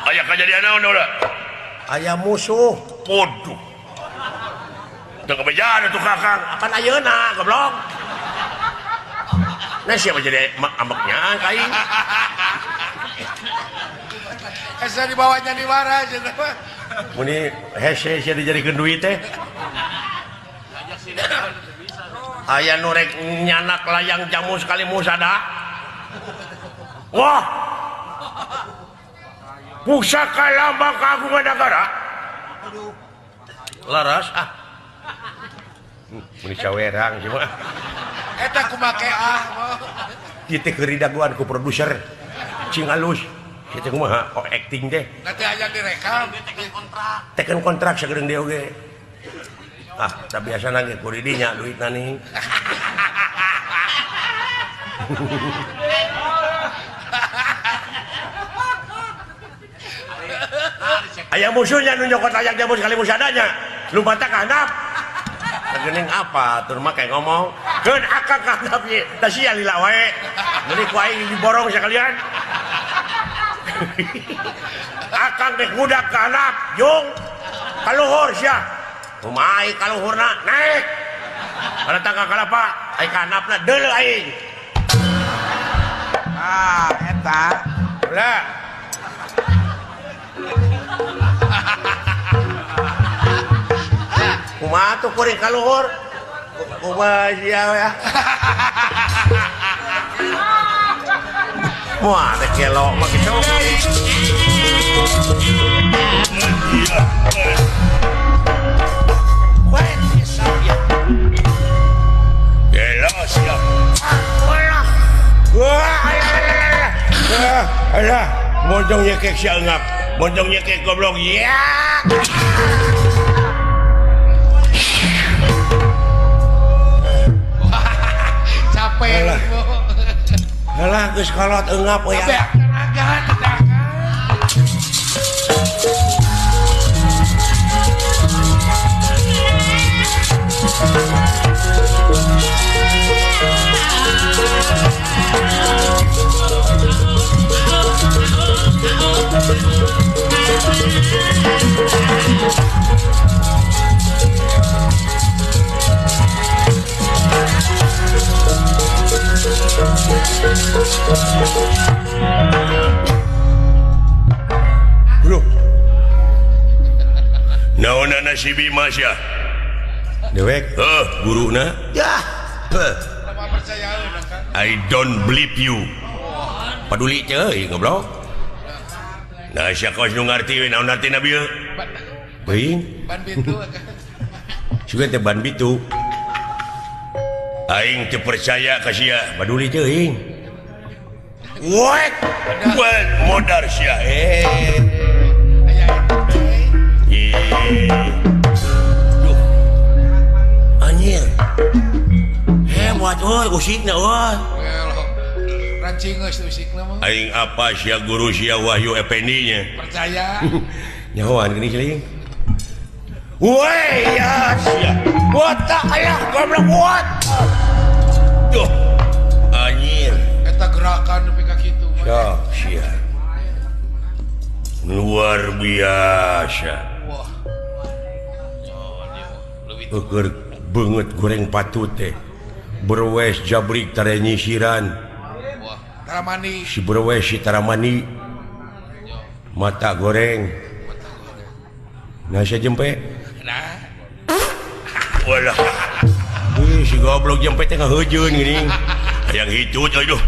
aya kejadian naon udah aya musuh poduh teu kebejan atuh kakang akan ayeuna goblok nah siapa jadi ambeknya kaing asa dibawanya di wara jeung muni hese sia dijadikeun duit teh aya nu rek nyanak layang jamu sekali musada wah pusaka lambang keagungan negara laras muni cawerang cuma eta kumake kitu keridaguan ku produser cing alus kitu kumaha acting teh nanti aya direkam teken kontrak sagedeung dia oge tak biasa nage ku didinya duit nani aya musuhnya nu nyokot layang jamu sekali musadanya lumpata ka handap geuning apa tur mah kayak ngomong keun akang ka handap ye da sia lila wae meuni ku aing diborong sakalian akang dek budak ka handap yung kaluhur sia kumaha kaluhurna naik pada tangga kalapa ai ka handapna deuleu aing eta ulah kumaha tuh kuring kaluhur kumaha sia ya wah teh kelok mah kitu siap alah monjong nyekek si engap monjong nyekek goblok ya capek alah geus kolot engap we ya Bro, naonana si Bima sia dewek guruna ya I don't believe you paduli ceuy goblok nah sia kaos nu ngarti we naon artina bieu beuing ban pintu sugan teh ban bitu aing teu percaya ka sia paduli ceuing wek modar sia anjir hebat euy usikna euy rancing geus usikna mah aing apa sia guru sia Wahyu Effendi nya percaya nyahoan geuning ceuing weh ya sia botak aya goblok buat duh anjir eta gerakan nepi ka kitu ya sia luar biasa wah Eger banget goreng patut teh berwes jabrik tara nyisiran wah taramani si berwes si taramani mata goreng nasi jempe nah walah si goblok jempe teh ngahejeun geuning yang hicut aduh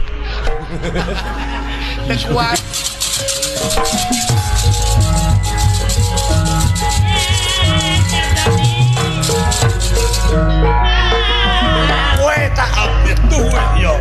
teu kuat weh tak update tuh yo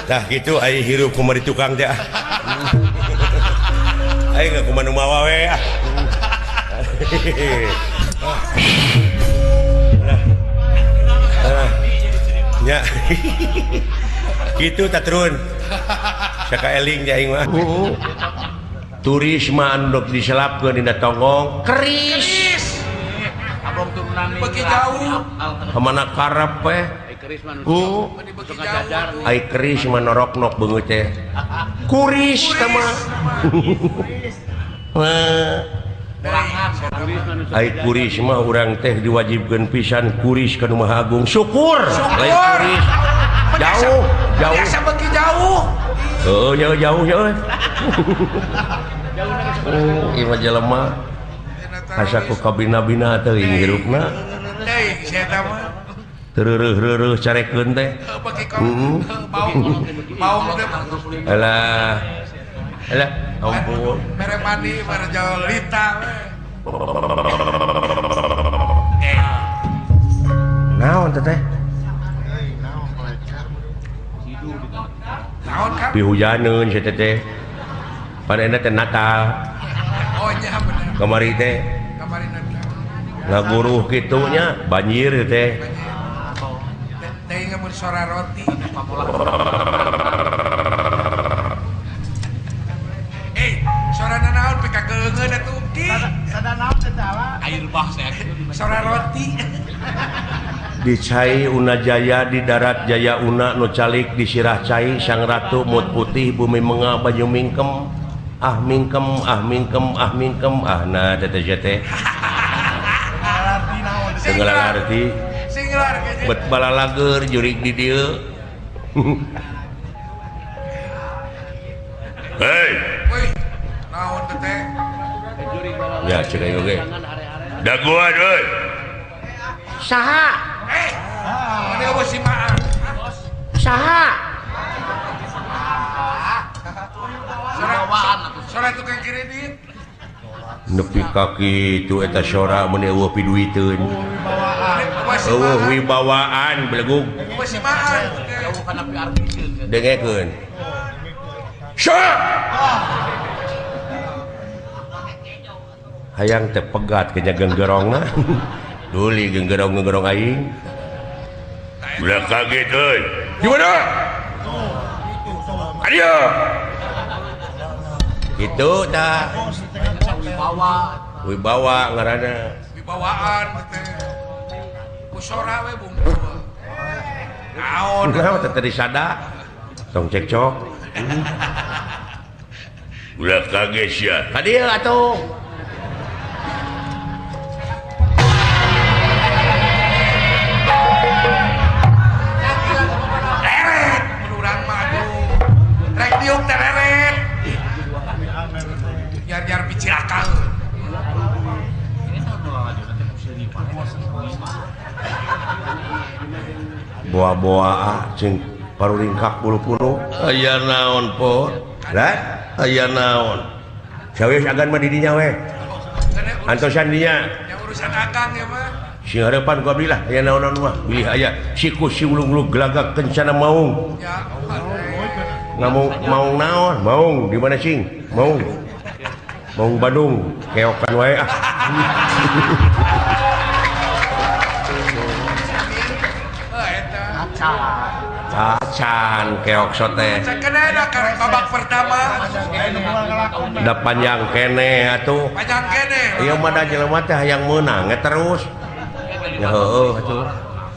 Dah gitu ai hirup kumaha tukang teh. Ai nggak kumaha mawa we. Ya. Gitu tak turun. Saka eling nya aing mah. Turis mah andok diselapkeun dina tonggong keris. Abang turunan Bagi jauh. Kemana karep we? keris manusia. Bagi jauh. Ai keris mah norok-nok beungeut teh. Kuris teh mah. Ai kuris mah urang teh diwajibkeun pisan kuris ka nu Maha Agung. Syukur. Lain kuris. Jauh. Biasa bagi jauh. Heuh jauh ya. Ieu mah jelema asa ku kabina-bina teuing hirupna. Teuing sia eta mah. Tereureureuh carekeun teh. Bagi bau teh. Alah ampun. Mere mandi mere jauh lita we. Naon teh? Naon kan? Pihujaneun sia teh. Panena teh Natal. Oh nya bener. Kamari teh Kamarin ada. ngaguruh kitu nya banjir teh. Teuing mun sora roti. Sora naon pika keungeun atuh ki. Sada naon teh tala? Air bah saya. Sora roti. Di cai una jaya di darat jaya una nu calik di sirah cai sang ratu mut putih bumi menga banyu mingkem nah teh teh segala arti Singlar kayaknya. bet balalager jurig di dieu. Hei, Woi, naon teh teh? Ya cek aing oge. daguan euy. Saha? Ini apa sih mak? Saha? Sora tukang kredit. Nepi kaki itu eta sora mun eueuh piduiteun. Eueuh wibawaan belegug Apa sih mak? Jauh kana pi artikel. dengekeun. Syah! Hayang teh pegat ke genggerongna. Duli genggerong aing. Udah kaget euy. Gimana? Adio. Itu dah wibawa ngaranna. Wibawaan teh. Kusora we bumbu. Naon? Naon teh tadi sada? Tong cekcok. Udah kaget sia. Hadieu atuh. Leret, menurang mah aduh. Rek diuk teh leret. Nyar biji akal. Boa-boa cing paruringkak bulu-bulu. Aya naon po? Lah, aya naon? Cawes agan mah di dinya we. Antosan dinya. Yang urusan akang ya mah. Sing harapan ku abdi lah aya naon mah. Bilih aya siku si ulung-ulung gelagak kencana maung. Ya, Ngamung maung naon? Maung di mana sing? Maung. Maung Bandung. Keokan wae ah. eta. Cacan keok sote. Sakenana karek babak pertama. Da panjang kene atuh. Panjang kene. Ieu mah da jelema teh hayang meunang terus. Ya heueuh atuh.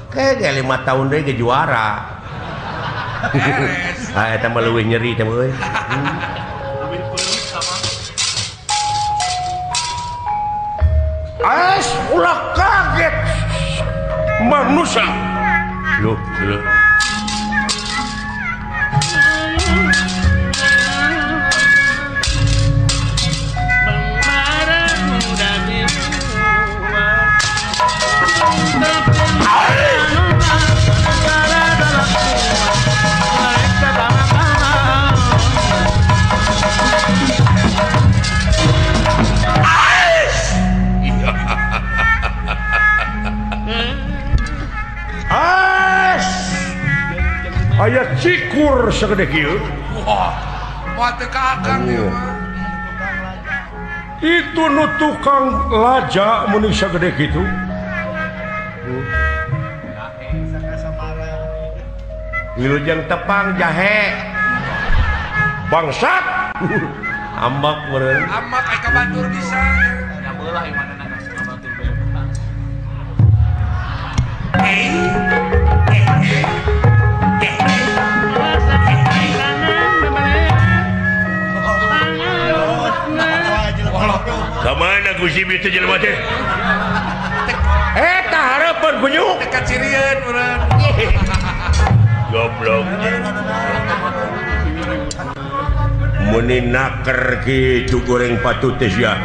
Kayak 5 tahun deui ge juara. Beres. Ah eta mah leuwih nyeri teh euy. As ulah kaget. Manusia. Loh. aya cikur segede kieu Wah, moal teu ka akang ieu mah. itu nu tukang laja mun sagede kitu wilujeng tepang jahe bangsat ambak meureun Amak aya kabatur bisa. Ya beula ieu mana nang kabatur beul. Kamana Gusti itu jelema teh? Eta harapan kunyuk. Dekat Cirieun meureun. Goblok. Muni naker kitu goreng patut teh sia.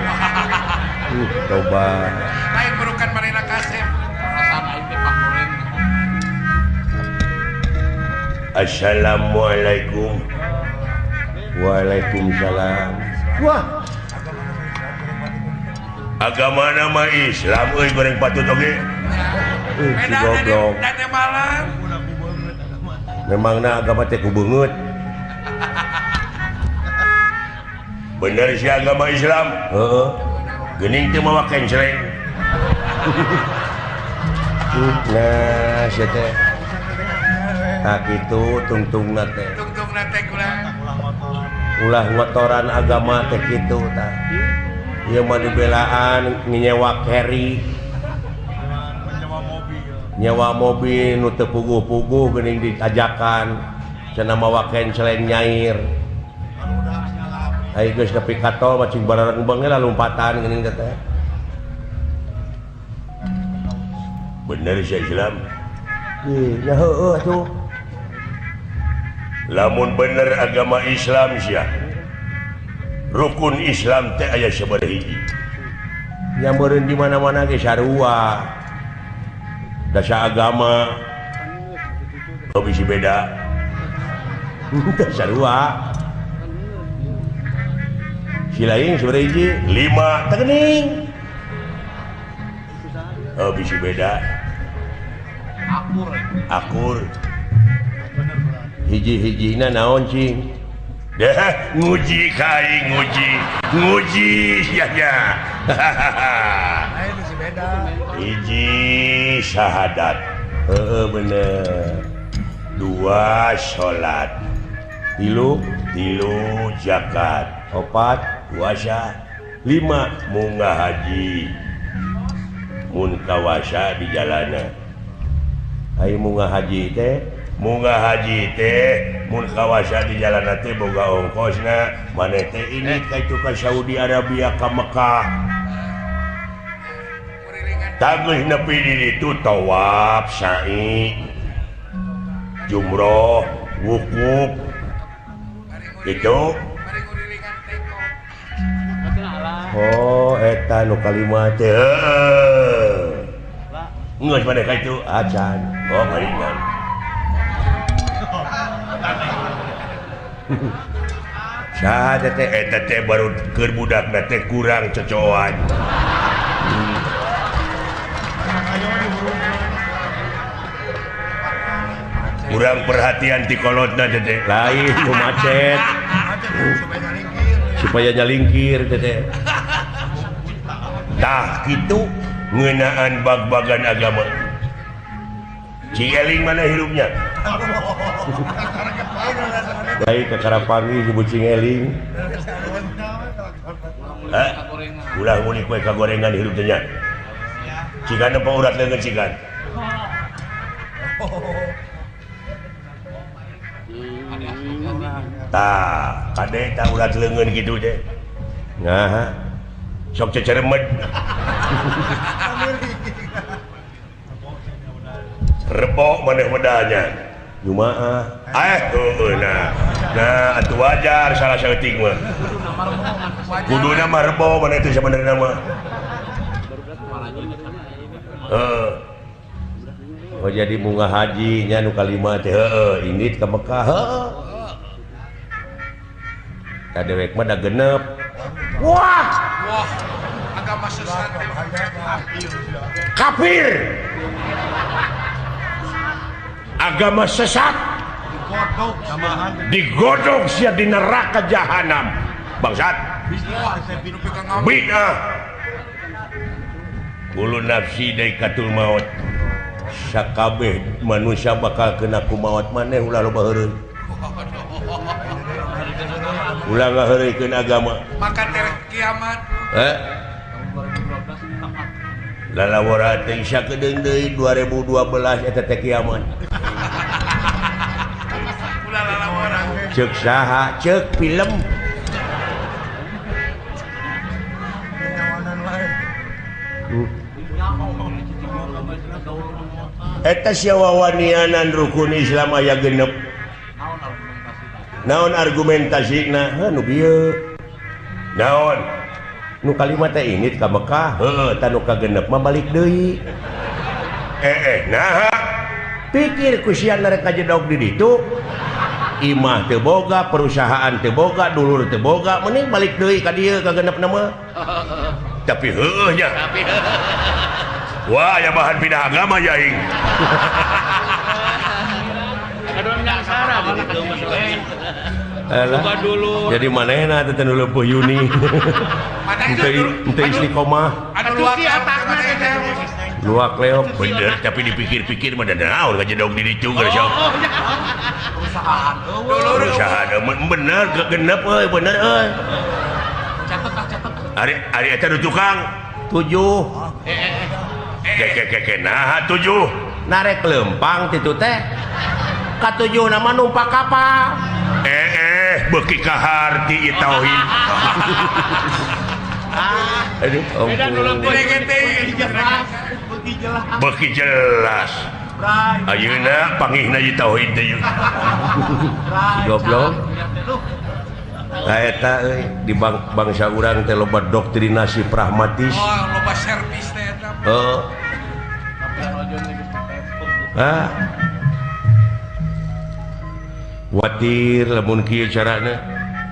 Coba. Lain berukan manehna kasep. Perasaan aing teh pangoreng. Assalamualaikum. Waalaikumsalam. Wah. Agama nama Islam euy goreng patut oge. Si goblok. Dan malam. Memangna agama teh ku beungeut. Bener si agama Islam? Heeh. Geuning teu mawa kenceleng. Nah, sia teh. Nah kitu tungtungna teh. Tungtungna teh kulang. Ulah ngotoran agama teh kitu tah. Ieu mah dibelaan nyewa carry. Nyewa mobil nu teu puguh-puguh geuning diajakan cenah mawa kenceleng nyair. Ai geus nepi ka tol macing barareng beung lah lompatan geuning teh. Bener si Islam. Ya heueuh atuh. Lamun bener agama Islam sia. Rukun Islam teh aya sabaraha hiji. Nya meureun di mana-mana ge sarua. Dasa agama bisi beda. Sarua. Silaing sabaraha hiji? 5 teu geuning. Oh bisi beda. Akur. Hiji-hijina naon cing? Dah nguji kai nguji sia-sia. Hiji syahadat. Heeh bener. 2 salat. 3 zakat. 4 puasa. 5 munggah haji. Mun kawasa di jalanan. Ai munggah haji teh mun kawasa di jalan teh boga ongkosna maneh teh ini kaitu ka Saudi Arabia ka Mekah tageus nepi di ditu tawaf sa'i jumroh wukuf gitu. Oh eta nu kalimat teh geus maneh kaitu acan oh kaingan. Syahadat teh eta teh baru keur budakna teh kurang cocoan. Kurang perhatian ti kolotna teh. Lain nu macet. Supaya nyalingkir teh. Tah kitu ngeunaan bag-bagan agama. Cieling mana hirupnya? Baik ke Karapangi ibu Cingeling. Ulah ngulik kue kagorengan hirup teh nya. Cikan apa urat leungeun cikan? Tah, kade tah urat leungeun kitu teh. Nah, sok ceceremed. Rebok maneh medanya. Jumaah. Nah, atuh wajar salah saeuting mah. Kuduna mah rebo maneh teh sabenerna mah. Oh jadi munggah haji nya nu kalimat teh heueuh indit ka Mekah heueuh. Kadewek mah da genep. Wah, agama sesat kafir. Agama sesat. digodok sia di neraka jahanam bangsat bid'ah ulu nafsi dari katul maut sakabeh manusia bakal kena ku maut maneh ulah loba heureun ulah ngaheureuykeun agama maka terek kiamat lalawara teh sakedeung deui 2012 eta teh kiamat ulah lalawara cek saha cek film eta sia wawanianan rukun Islam aya genep naon argumentasina nu bieu naon nu kalimat teh ini ka Mekah heuh tanu ka genep mah balik deui nah pikir ku sia narek kajedog di ditu imah teu boga perusahaan teu boga dulur teu boga mending balik deui ka dieu ka genep nama tapi heuh nya wah aya bahan pindah agama jaing Alah, jadi manehna teh nu leupuh Yuni teu istiqomah anu luak luak leok bener tapi dipikir-pikir mah naon kajedog di ditu geus perusahaan bener genep euy bener euy ari eta nu tukang 7 keke nah 7 narek lempang titu teh ka 7 nama numpak kapal beki kaharti tauhid aduh beki jelas ayeuna pangihna di tauhid teh goblok eta euy di bangsa urang teh loba doktrinasi pragmatis loba servis teh eta watir lamun kieu carana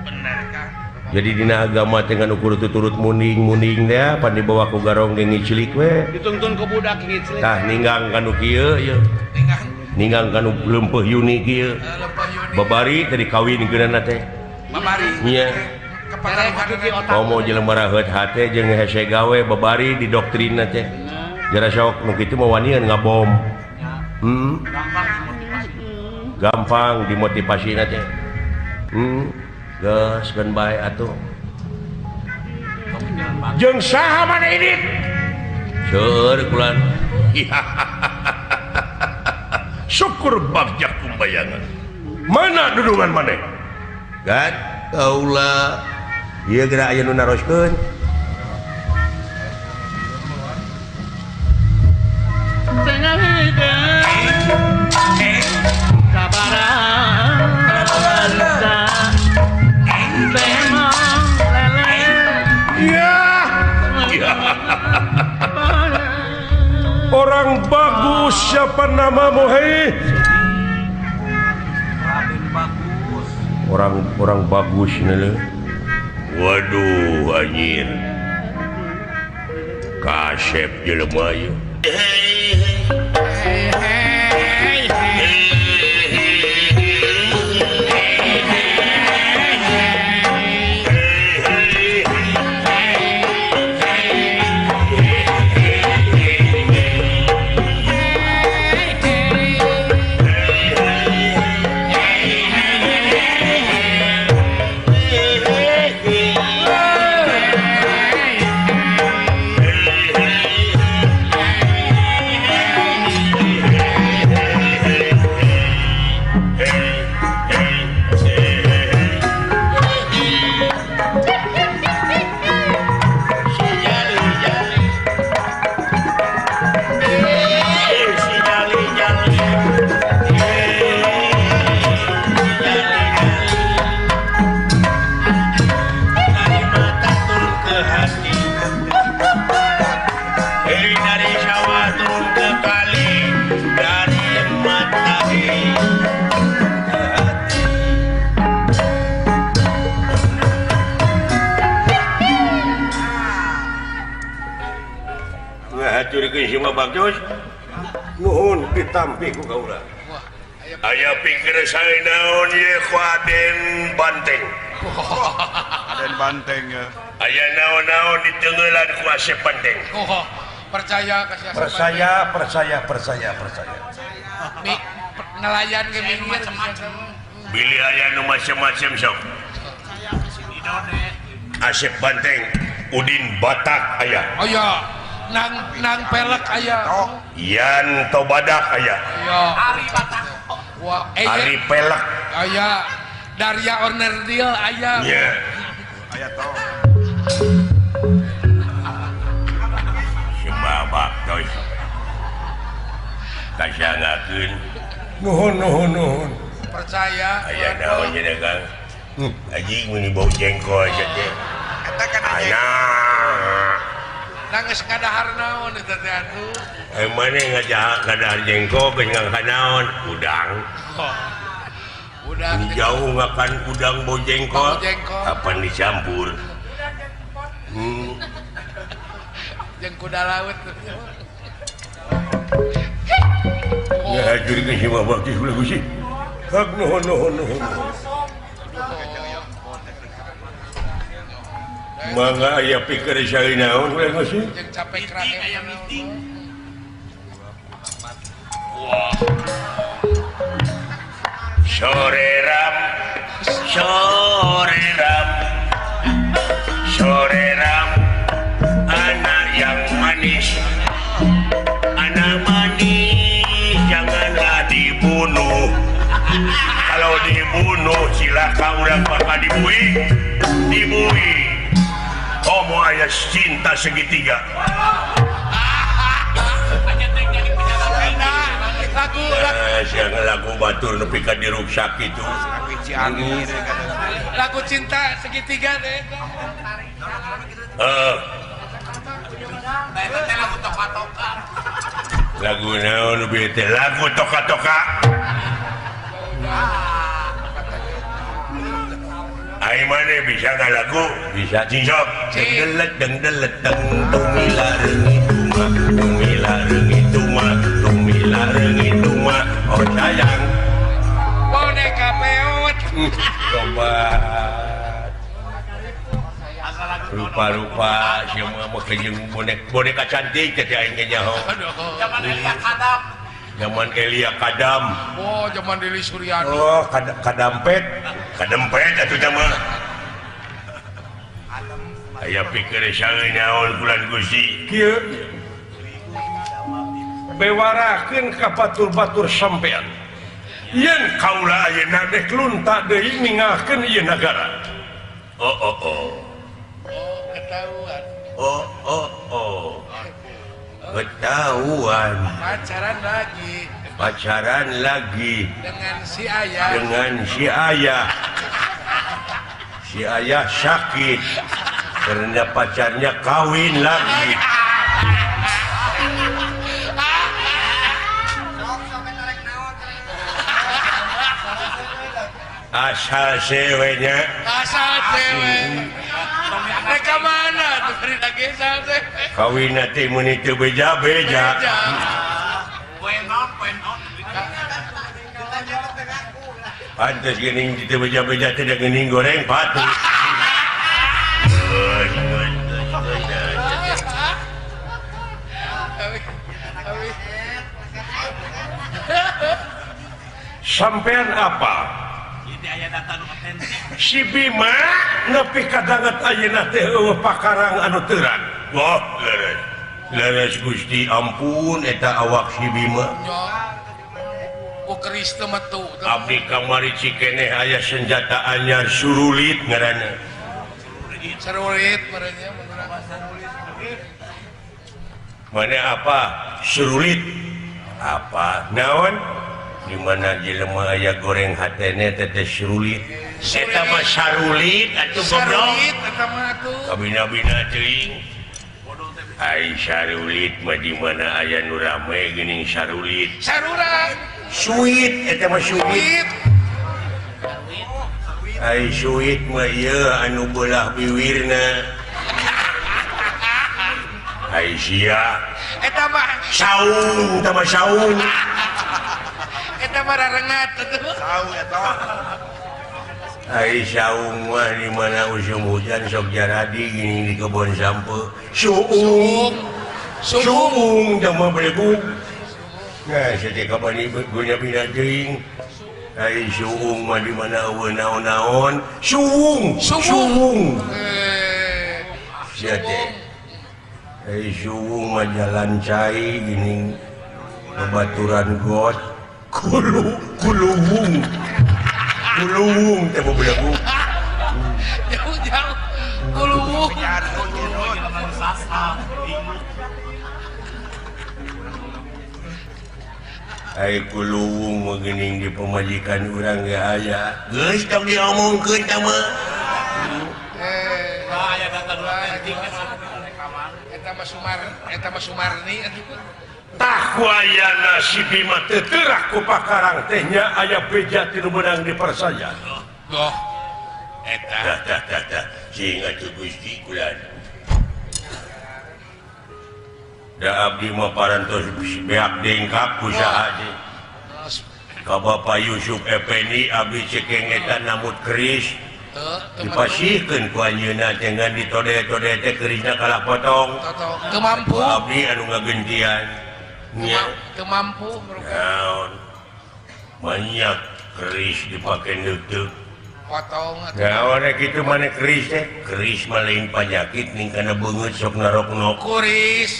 bener kan jadi dina agama teh nganu kudu turut muning teh pan dibawa ku garong ge ngicilik we dituntun ke budak ngicilik tah ninggang kanu kieu ye ninggang kanu leumpeuh Yuni kieu babari teh dikawinkeunana teh babari nya komo jelema raheut hate jeung hese gawe babari di doktrinna teh jara sok nu kitu mah wanian ngabom gampang dimotivasina teh geus keun bae atuh jeung saha maneh ini seueur kulan syukur bagja kumbayangan mana dudungan maneh kan kaula ieu geura aya nu naroskeun orang bagus siapa namamu hei orang bagus nih waduh anjir kasep jelema ieu ngahacurikeun si mah bagus nuhun ditampi ku kaula aya pikir saya naon ye Aden Banteng Aden Banteng ya. aya naon-naon di tenggelan ku Asep Banteng Percaya kasih percaya nelayan ke minggir bilih aya nu macem-macem sok Asep Banteng Udin Batak aya oh ya nang pelek aya Yan Tobadak aya ya Ari Batak wah Ari Pelek aya Darya Ornerdil aya nya aya tau si babak toy kasangakeun nuhun percaya aya naon nya dagang anjing mun bau jengkol aja teh eta kana anak nangis ngadahar naon eta teh atuh mana ngadahar jengkol geus ngangkanaon udang udang jauh makan udang bau jengkol Bau jengkol. kapan dicampur jeung kuda laut ya hadir ke si babak di sebelah gusi hak nuhun mangga aya pikir saya naon ulah gusi jeung capek krahe aya meeting sore ram anak yang manis janganlah dibunuh kalau dibunuh silakan urang bakal dibui homo aya cinta segitiga lagu batur nepi ka diruksak itu lagu cinta segitiga teh lagu naon lebih teh lagu toka-toka ai mana bisa nggak lagu bisa cincok dengdelet tumila reung itu mah oh sayang boneka peot coba rupa-rupa semua mau kejeng boneka cantik teh aing nya ho zaman Elia Kadam oh zaman Deli Suryani oh kadempet atuh teh mah aya pikir saeuy naon bulan Gusti kieu bewarakeun ka batur-batur sampean yen kaula ayeuna dek lunta deui ninggalkeun ieu nagara oh ketahuan ketahuan pacaran lagi dengan si ayah sakit karena pacarnya kawin lagi asal ceweknya mereka mana tuh cerita kisah teh kawin nanti itu beja-beja pantes geuning itu beja-beja tidak geuning goreng patu sampean apa si Bima nepi kadanget ayeuna teh eueuh pakarang anu teuran wah leres Gusti ampun eta awak si Bima keris teh metu abdi kamari cikeneh aya senjata anyar surulit ngaranna serulit merenya mana apa surulit apa naon di mana jelema aya goreng hatene teh surulit eta mah sarulit atuh goblok eta mah atuh kabina-bina teuing ai sarulit mah di mana aya nu rame geuning sarulit sarurang suit eta mah suit ai suit mah ieu anu beulah biwirna ai sia eta mah saung eta mah saung eta marah rengat tahu ya toh Saung mah di mana usum hujan sok jaradi gini di kebun sampe suung sama beleguk nah setika pani guna bina teuing suung mah di mana eueun naon-naon suung sia teh suung mah jalan cai gini bebaturan got kuluwung teh beleguk jauh kuluwung kuluwung meueuning di pemajikan urang ge aya geus tong diomongkeun tah mah aya datang eta mah Sumarni atuh tah kuayana si Bima teu teurak ku pakarang teh nya aya beja ti nu meunang dipersajan goh eta tah sing atuh Gusti kulan da abdi mah parantos beak dengkap usaha deui ka Bapak Yusuf Effendi abdi cekeng eta namut keris dipasihkeun ku anjeunna jangan ditode-tode teh kerisna kalah potong teu mampu abdi anu ngagentian nya teu mampu naon banyak keris dipake neuteuk potong naon kitu maneh keris teh keris mah lain panyakit ning kana beungeut sok narokno kuris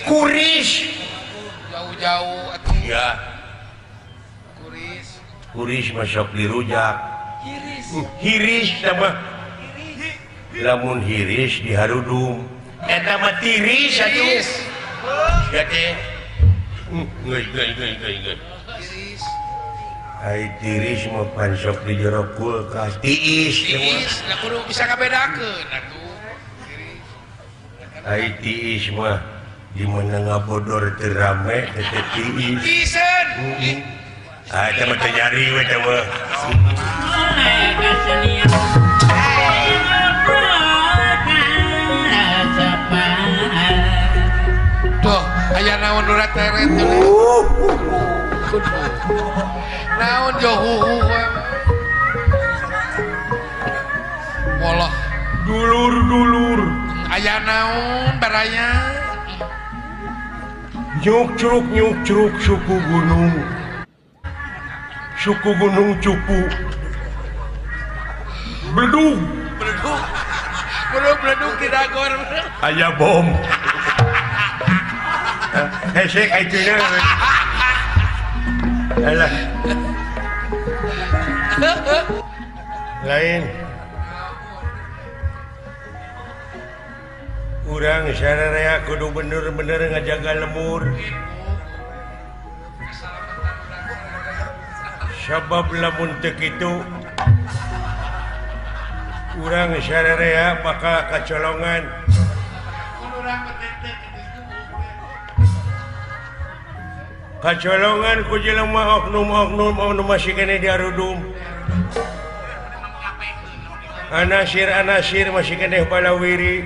jauh-jauh atuh ya kuris mah sok dirujak hiris sama lamun hiris diharudung eta mah tiris atuh sia teh geus iris ai tiris mah pan sok di jero kulkas tiis nah kudu bisa ngabedakeun atuh ai tiis mah di mana ngabodor teu rame teh tiis isen eta mah teh nyari we teh mah tuh aya naon urat teret naon johuhu walah dulur aya naon baraya nyuk curug suku gunung cupu bledug tidak gor aya bom hesek ayeuna alah lain urang sararea kudu bener-bener ngajaga lemur sabab lamun teu kitu urang sararea bakal kacolongan ku jelema oknum masih kene diarudum anasir masih kene palawiri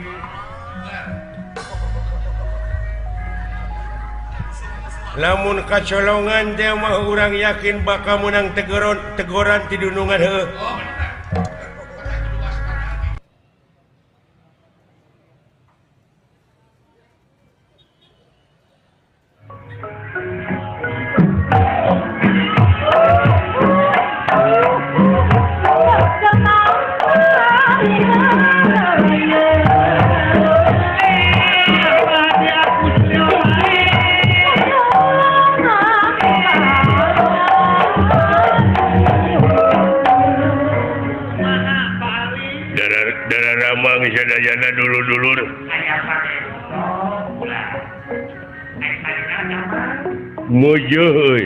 lamun kacolongan teh mah urang yakin bakal menang teguran ti dunungan heuh sadayana dulur-dulur mujuh euy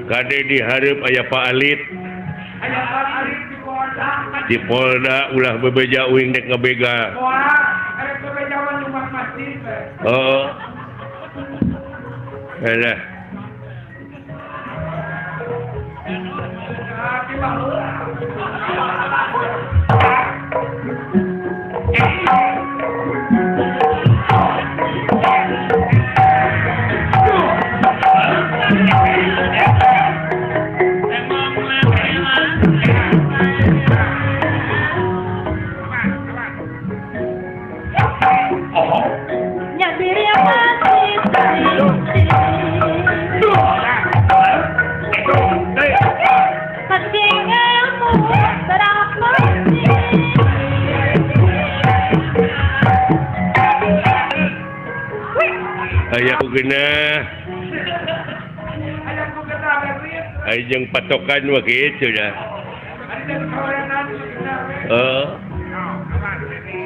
kade dihareup aya Pak Alit di Polda ulah bebeja uing dek ngabega oh alah genah Ayah ku kena berit. ajeng patokan wa kitu dah Ari dan kawanan ku kena. Aman ini.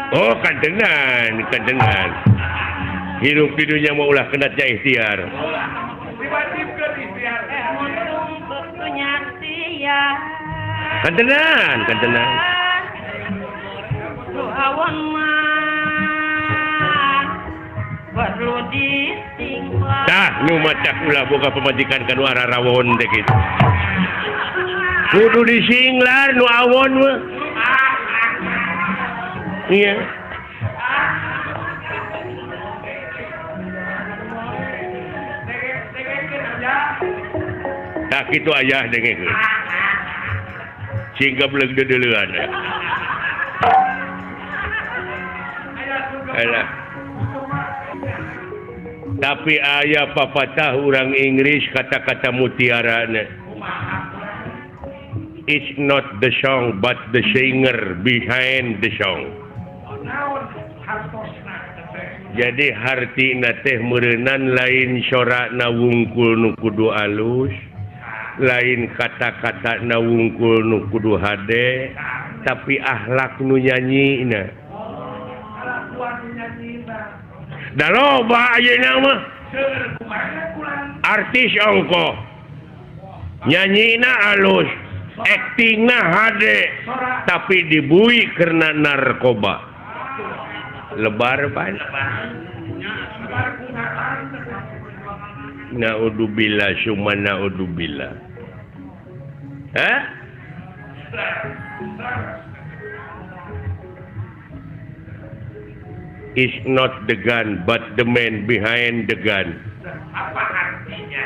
Oh kandengan hidup di dunia mau ulah kena cah ikhtiar Diwajibkeun ikhtiar. kandengan dah nu macak ulah boga pemajikan kanu ararawon deh gitu kudu disinglar nu awon mah iya tak itu ayah dengekeun sehingga beleg deuleuan Alah. Tapi ayah papatah orang Inggris kata-kata mutiarana it's not the song but the singer behind the song. Jadi hartina teh meureunnan lain sorakna wungkul nu kudu alus, lain kata-kata na wungkul nu kudu hade, tapi akhlak nu nyanyina. Da loba ayeuna mah. Artis ongko. Nyanyina alus, aktingna hade, tapi dibui karena narkoba. Lebar pan. Naudzubillah summa naudzubillah. Hah? Is not the gun but the man behind the gun. Apa artinya?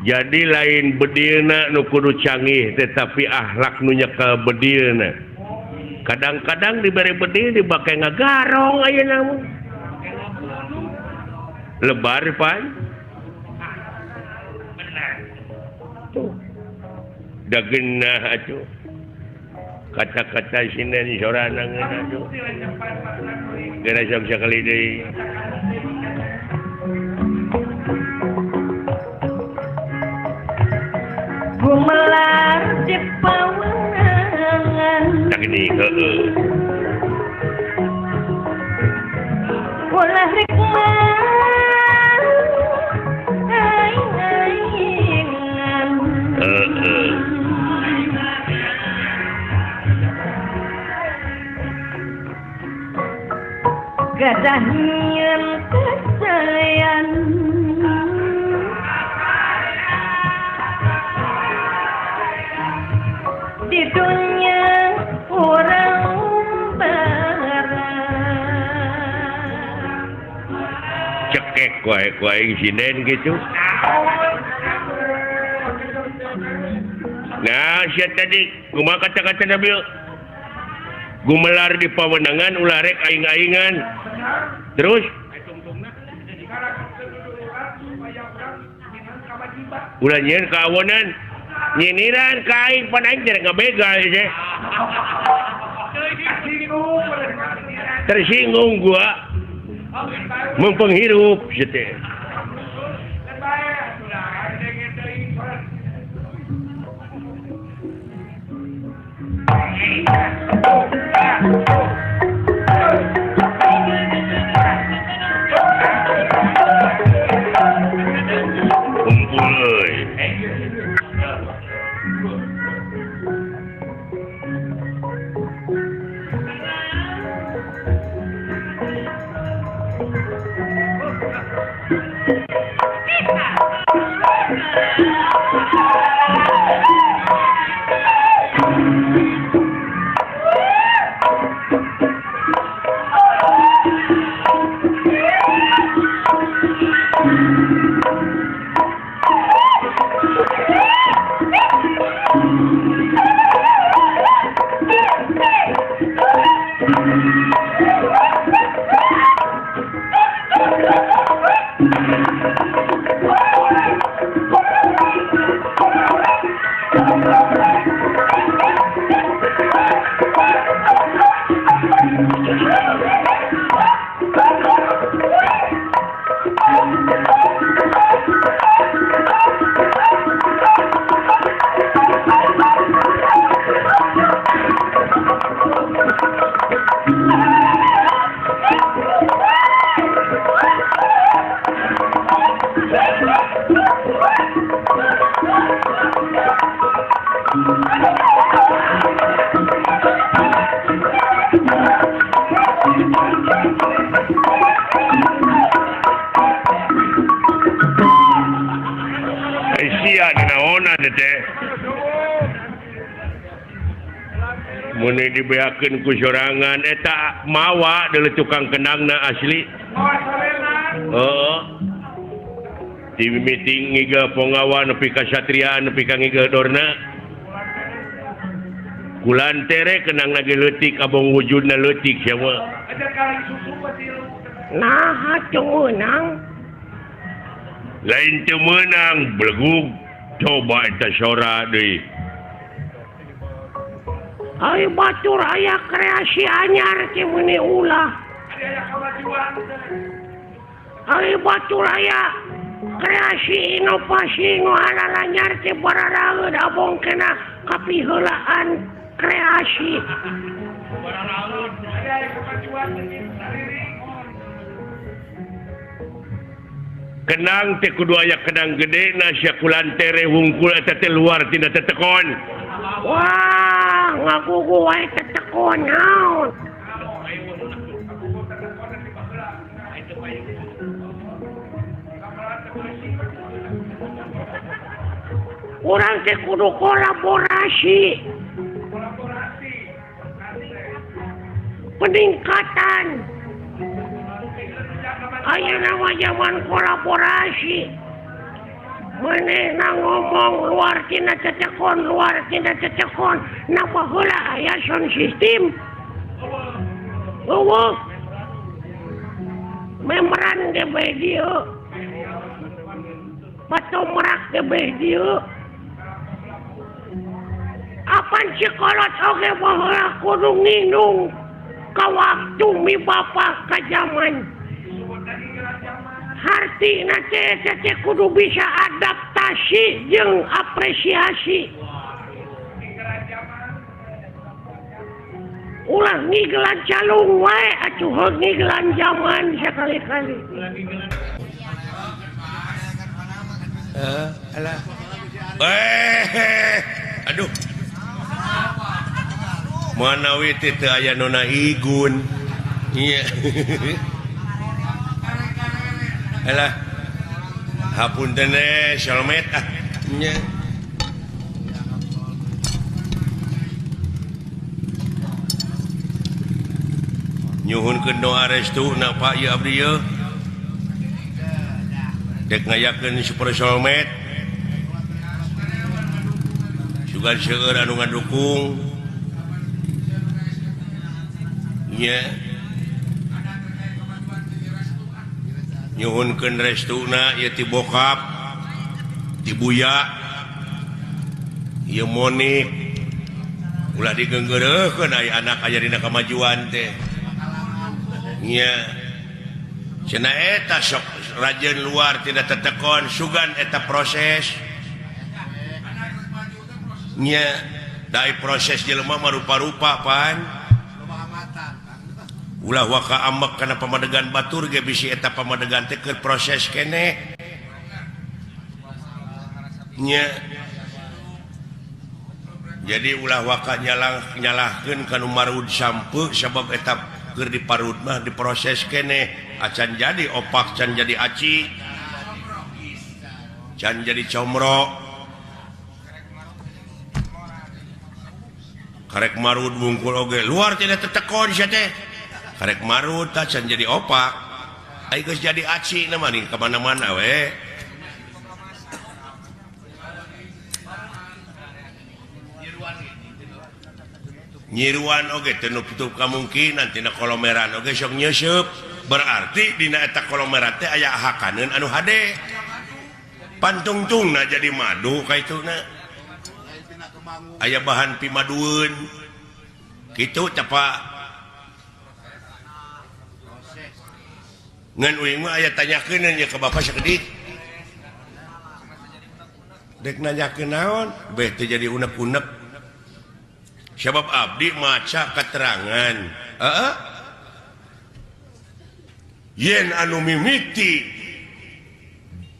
Jadi lain bedilna nu kudu canggih tetapi akhlak nu nyekel bedilna. Kadang-kadang diberi bedil dipakai ngagarong ayeuna mah. Lebar pan. Benar. Da geunah atuh. Kata-kata sinan sorana ngeuna atuh. Geura sok sakali deui. Gumelar di pawangan Tak gini, heeh. ulah rikman aing-aingan Heeh. gadah nyieun kesayan di dunia orang barang Cekek wae ku aing sinden gitu. Nah, sia tadi kumaha kata-kata Nabi? Gumelar di pawenangan ulah rek aing-aingan. Terus ulah nyieun ka awonan. Nyiniran ka aing pan aing teh ngabegal teh. Tersinggung gua. Mempenghirup teh. Kumpul euy. dibeakeun ku sorangan eta mawa deuleu tukang kenangna asli. Di meeting ngiga pongawa nepi ka satria nepi ka ngiga dorna. Kulantere kenangna ge leutik abong wujudna leutik sia mah. Nah, teu meunang. Lain teu meunang belegug coba eta sora deui. Ay batur aya kreasi anyar ke meuni ulah. Ay batur aya kreasi inovasi nu halal anyar ke bararaeud abong kena kapiheulaan kreasi. Kenang teh kudu aya kenang gede na sia kulantere hungkul eta teh luar tina tetekon. Wah, ngaku gue tetekon naon. Urang teh kudu kolaborasi. Peningkatan. Ayeuna mah zaman kolaborasi. Manehna ngomong luar tina cecekon napa heula aya sound system memran ge bae dieu patomrak ge bae dieu apan cikolot oge baheula kudu nginung ka waktu mi bapa ka zaman. Hartina teh kudu bisa adaptasi jeung apresiasi. Ulah ngiglan calung wae atuh ngiglan zaman sakali-kali. Alah. Aduh. Mana we teh teu aya nona igun. Iya. Alah, hapunten Shalmet nya. Nyuhunkeun doa restu na Pak ieu abdi ieu. Dek ngayakeun super Shalmet. Sugan seueur anu ngadukung. Nya. Nyuhunkeun restuna ieu ti bokap ti buya ieu monik ulah digeunggeureukkeun aya anak aya dina kamajuan teh nya cenah eta sok rajeun luar tina tetekon sugan eta proses nya dai proses jelema mah rupa-rupa pan ulah waka ambek kana pamadegan batur ge bisi eta pamadegan teh keur proses keneh nya jadi ulah waka nyalahkeun kanu marud sampeu sabab eta keur diparud mah diproses keneh acan jadi opak can jadi aci can jadi comro karek marut bungkul oge luar tidak tetekon sia teh karek marut tacan jadi opak ai geus jadi aci na mah ka mana-mana we nyiruan oge teu nutup kamungkinan tina kolomeran oge sok nyeusup berarti dina eta kolomeran teh aya hakaneun anu hade pantungtungna jadi madu kaituna aya bahan pimaduun gitu cepat ngan uing mah aya tanyakeun nya ka bapak sakedik dek nanyakeun naon beh teh jadi unek-unek sabab abdi maca keterangan yen anu mimiti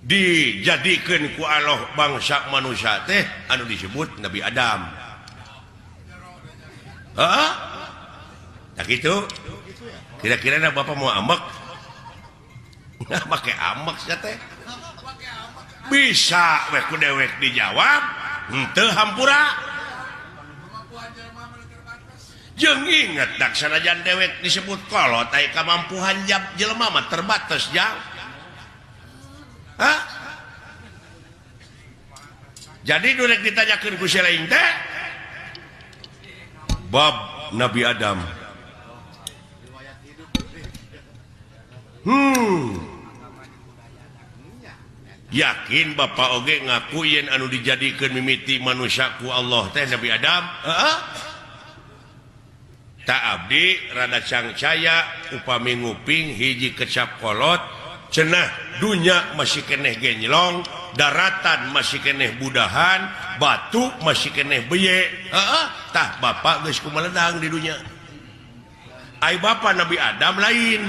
dijadikan ku Allah bangsa manusia teh anu disebut Nabi Adam. Tak gitu. Kira-kira Bapak mau ambek? Nggak pakai ambek ya teh. Bisa we ku dewek dijawab, henteu hampura. Jeung inget dak sanajan dewek disebut kolot aya kamampuhan jelema mah terbatas jang. Jadi nurek ditanyakeun ku lain teh bab Nabi Adam. Yakin Bapak oge ngaku yen anu dijadikeun mimiti manusia ku Allah teh Nabi Adam? Tak abdi rada cangcaya upami nguping hiji kecap kolot cenah dunya masih keneh genylong daratan masih keneh budahan batu masih keneh beye tah bapak geus kumeledang di dunya ai bapak Nabi Adam lain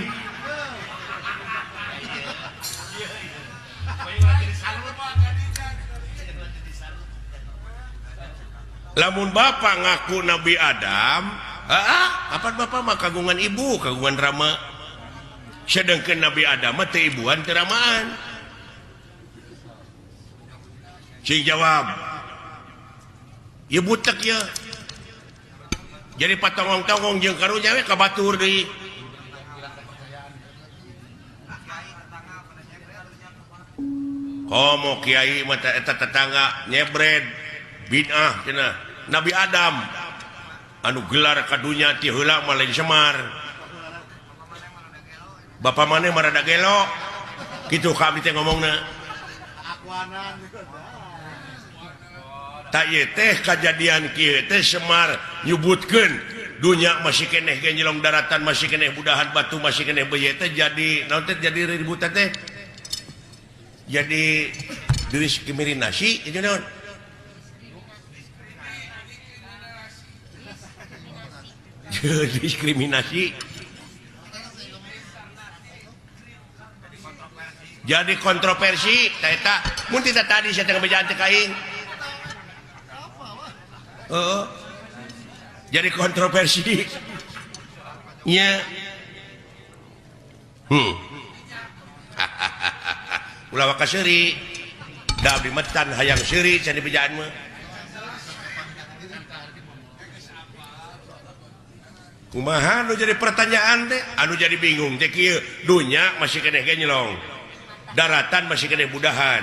lamun bapak ngaku Nabi Adam apa bapak mah kagungan ibu kagungan rama sedangkan Nabi Adam teh ibuan teu ramaan sing jawab ieu butek ya jadi patongong-tongong jeung karunya we ka batur deui komo kiai mah eta tetangga nyebred bid'ah cenah Nabi Adam anu gelar kadunya ti heula mah lain Semar Bapak mana marada gelo kitu ka abdi teh ngomongna tak ieu teh kajadian kieu teh Semar nyebutkeun dunya masih keneh genjelong daratan masih keneh budahan batu masih keneh beye teh jadi naon teh jadi ribut teh jadi diskriminasi itu naon diskriminasi jadi kontroversi eta mun tidak tadi saya tengah bejaan teh kaing jadi kontroversi nya ulah waka seuri da abdi metan hayang seuri can di bejaan mah kumaha anu jadi pertanyaan teh anu jadi bingung teh kieu dunya masih keneh genylong daratan masih kena budahan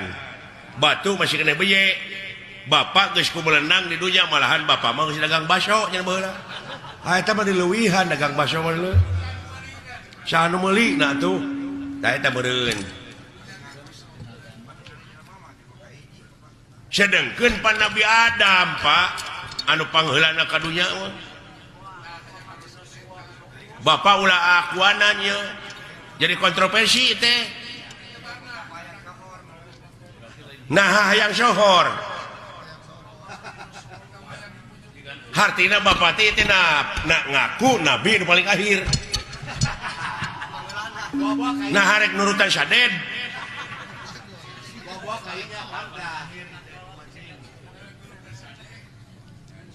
batu masih kena beye bapak geus kumelenang di dunya malahan bapak mah geus dagang baso nya baheula eta mah dileuwihan dagang baso mah leuh saha nu meuli na atuh da eta meureun sedengkeun pan Nabi Adam Pak anu pangheulana ka dunya mah bapak ulah akuananya jadi kontroversi teh nah yang sohor hartina bapak teh ngaku nabi nu paling akhir nah harek nurutan saded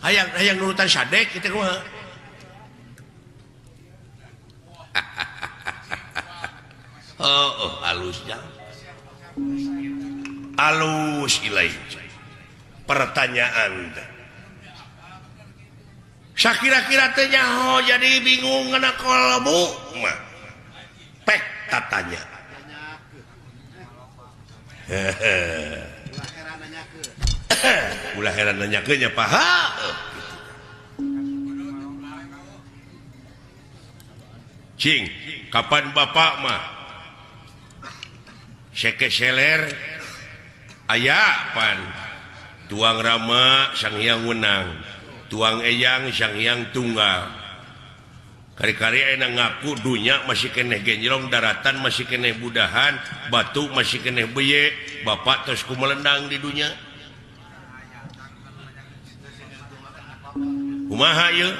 hayang nurutan sadek kita kumaha halusnya halus ilaih pertanyaan kira-kira tanya jadi bingung ngena kolbu mah pek tatanya ulah heran nanyakeunnya paha cing kapan bapak mah seke seler aya pan tuang rama sang hyang wenang tuang eyang sang hyang tunggal kari-kari enak ngaku dunya masih keneh genjrong daratan masih keneh budahan batu masih keneh beye bapak terus kumelendang di dunya kumaha ieu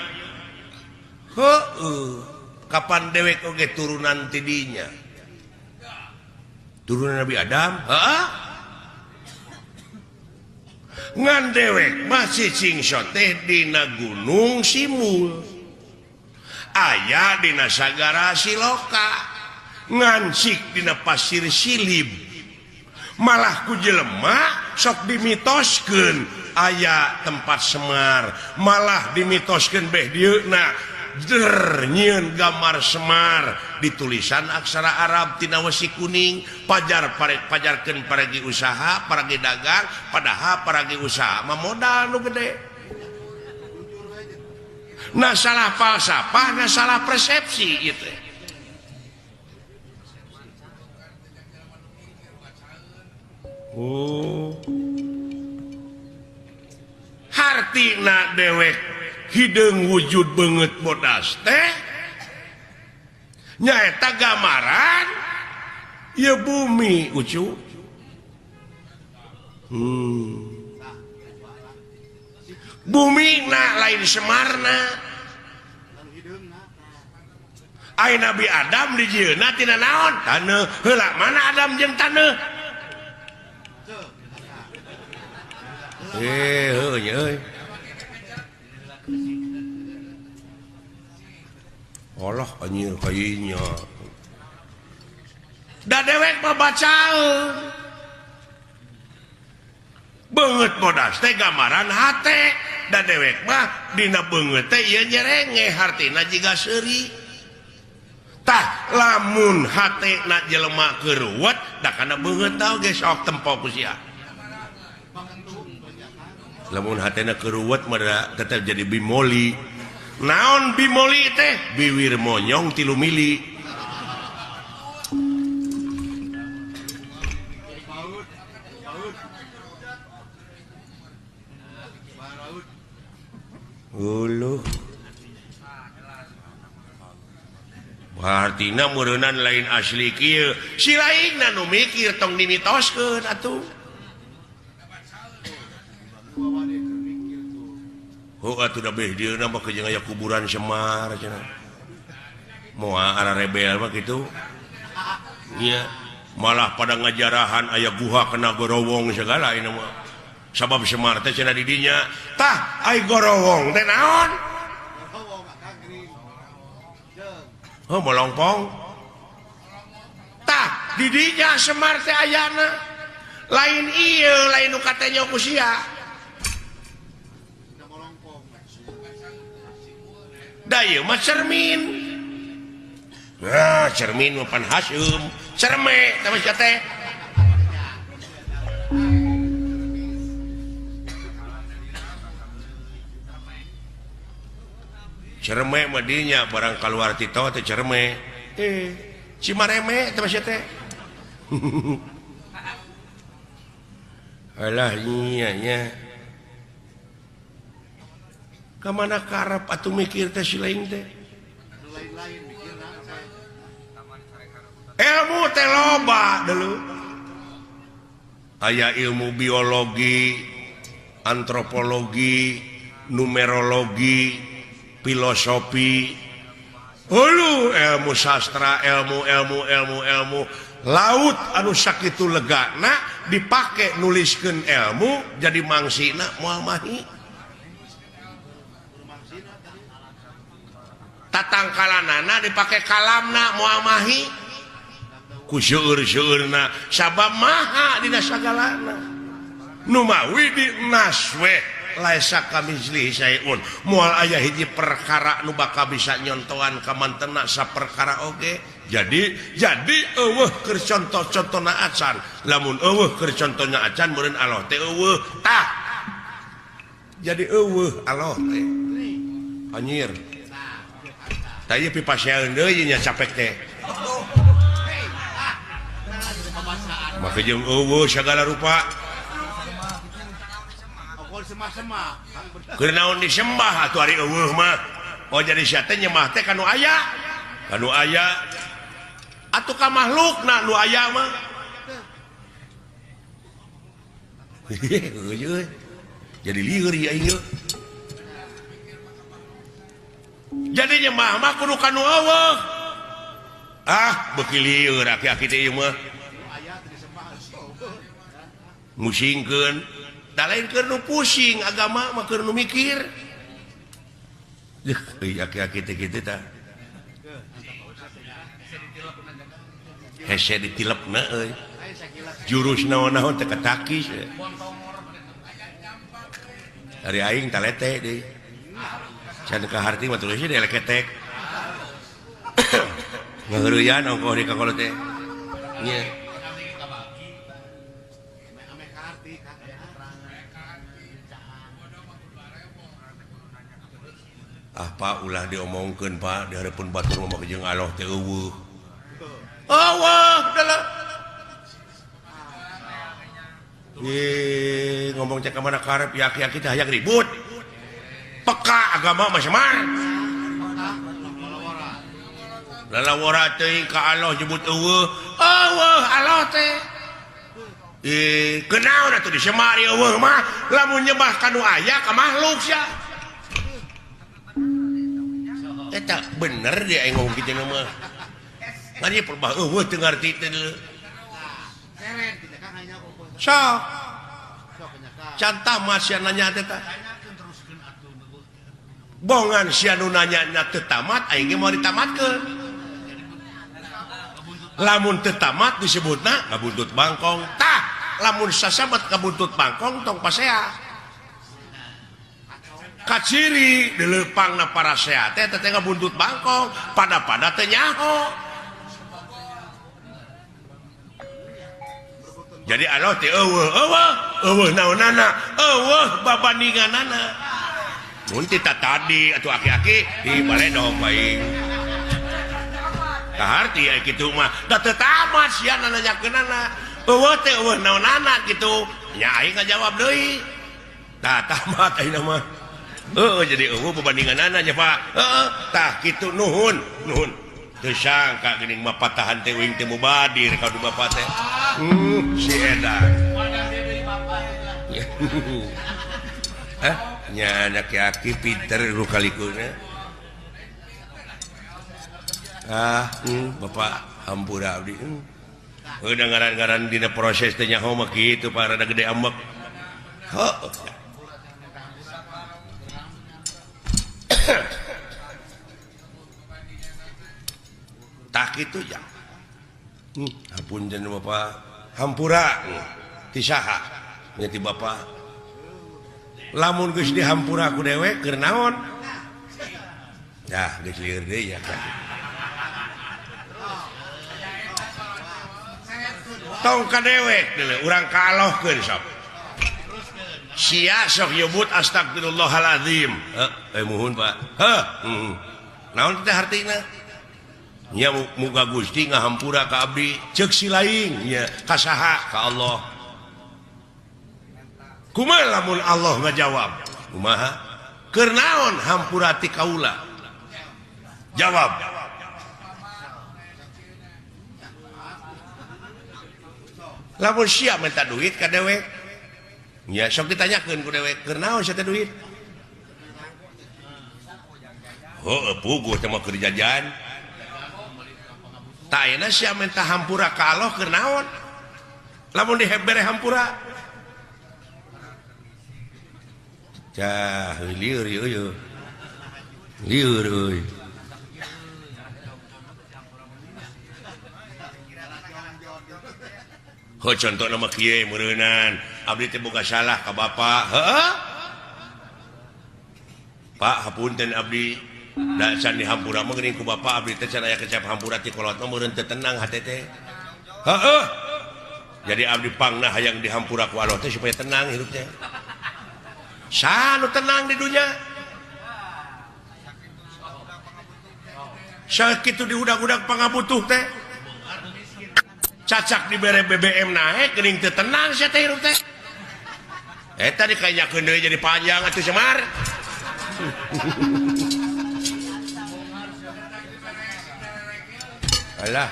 kapan dewek oge turunan tidinya turunan Nabi Adam ngan dewek masih cingsot teh dina gunung Simul aya dina sagara Siloka ngansik dina pasir Silib malah ku jelema sok dimitoskeun aya tempat Semar malah dimitoskeun beh dieuna nyieun gambar Semar ditulisan aksara Arab tina wesi kuning pajarkeun paragi usaha paragi dagang padahal paragi usaha mah modal nu gede nah salah falsafah nah salah persepsi gitu hartina dewek hideung wujud banget bodas teh nyaeta gambaran ya bumi ucu bumi na lain Semarna ai Nabi Adam di jieuna tina naon taneuh heula mana Adam jeung taneuh euy Allah anjir kayaknya da dewek babacaeun beungeut bodas teh gambaran hate da dewek mah dina beungeut teh ieu nyerenge hartina jiga seuri tah lamun hatena jelema keuruwet da kana beungeut tah ge sok tempo ku sia lamun hatena keuruwet mah tetep jadi bimoli naon bimoli teh biwir monyong 3 mili uluh artina meureunnan lain asli kieu si laingna nu mikir tong dimitoskeun atuh atuh da beh dieuna mah jeung aya kuburan Semar cenah moal ara rebel mah kitu nya malah pada ngajarahan aya guha kena gorowong segala ini mah sabab Semar teh cenah di dinya tah ai gorowong teh naon molongpong tah di dinya Semar teh ayana lain ieu lain nu katanya ku sia daya mah cermin nah cermin mah pan Hasyim cerme sama si teh cerme mah dinya barang keluar tito teh cerme Cimareme sama si teh alah nya kamana karep atuh mikir teh si lain teh ilmu teh loba dulu aya ilmu biologi antropologi numerologi filosofi ilmu sastra ilmu laut anu sakitu legana dipake nuliskeun ilmu jadi mangsina moal mahi tatangkalanana dipake kalamna moal mahi ku seueur-seueurna sabab maha dina sagalana nu mawi di naswe laisa kamitslihi syai'un moal aya hiji perkara nu bakal bisa nyontohan ka mantena saperkara oge jadi eueuh keur contoh-contohna acan lamun eueuh keur contohna acan meureun Allah teh eueuh tah jadi eueuh Allah teh anjir tadi pipaseun deui nya capek teh maka jeung eueuh sagala rupa keur naon disembah atuh ari eueuh mah oh jadi sia teh nyembah teh kanu aya atuh ka makhlukna nu aya mah jadi lieur ieu aing jadi nyembah mah kudu kanu eueuh beuki lieur aki-aki teh ieu mah musingkeun da lain keur nu pusing agama mah keur nu mikir aki-aki teh kitu tah hese ditilepna euy jurus naon-naon teh katakis ari aing talete deui can ka harti mah tulisnya dia leketek ngeureuyaan ongkoh di kakolo teh nya apa ulah diomongkeun Pak di hareupeun batur mah jeung Allah teh eueuh dalah ngomong cek kemana karep yaki-yaki teh hayang ribut peka agama macam mana lalawara teh ka Allah nyebut eueuh Allah teh kenaon atuh disemari eueuh mah lamun nyembah kanu aya ka makhluk sia eta bener dia aing ngomong kitu mah ngari perbah eueuh teu ngarti teh sok cantah mah sia nanya teh tah bongan sia nu nanya teu tamat aing ge mau ditamatkeun lamun teu tamat disebutna ngabuntut bangkong tah lamun sasabat ngabuntut bangkong tong pasea kaciri dilepangna para sehat teh ngabuntut bangkong pada teh nyaho jadi Allah teh eueuh naonana eueuh babandinganana mun tita tadi atuh aki-aki di baledog bae kaharti aya kitu mah da teu tamat sia nanyakeunana eueuh teh eueuh naonana kitu nya aing ngajawab deui tah tamat ayeuna mah jadi eueuh babandinganana nya Pak tah kitu nuhun teu sangka geuning mah patahan teh uing teh mubadir ka du Bapak teh si edan nya aki-aki pinter lu kalikuna Bapak hampura abdi udah ngaran-ngaran dina proses teh nyaho mah kitu Pak rada gede ambek tak itu ya apunten Bapak hampura ti saha nya ti Bapak lamun geus dihampura ku dewek keur naon geus lieur deui ya tong ka dewek deuleu urang kalohkeun sok sia sok nyebut astagfirullahalazim muhun Pak naon teh hartina nya muga Gusti ngahampura ka abdi ceuk si laing nya ka saha ka Allah kumaha lamun Allah ngajawab kumaha keur naon hampura ti kaula jawab lamun sia minta duit ka dewek nya sok ditanyakeun ku dewek keur naon sia teh duit puguh teh mah keur jajan tah ayeuna sia minta hampura ka Allah keur naon lamun dihebere hampura cah lieur ieu lieur euy contoh nama kieu meureunan abdi teh boga salah ka Bapak Pak hapunten abdi da can di hampura mah geuning ku bapak abdi teh can aya kecap hampura ti kolot mah meureun teu tenang hate teh. Heeh. Jadi abdi pangna hayang di hampura ku Allah teh supaya tenang hirup teh. Sanu tenang di dunya. Sakitu di udag-udag pangabutuh teh. Cacak dibere BBM naik geuning teu tenang sia teh hirup teh. Eta dikanyakeun deui jadi panjang atuh Semar. Alah.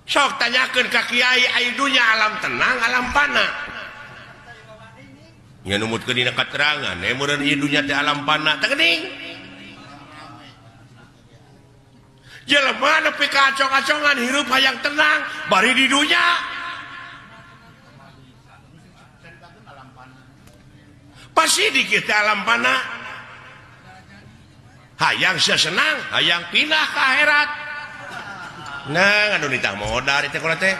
Sok tanyakeun ka kiai aya dunya alam tenang alam pana. Nya numutkeun dina katerangan meureun ieu dunya teh alam pana teh geuning. Jelema nepi ka acong-acongan hirup hayang tenang bari di dunya. Pasti dikit alam pana hayang sia senang hayang pindah ke akhirat nah anu nitah modal teh kola teh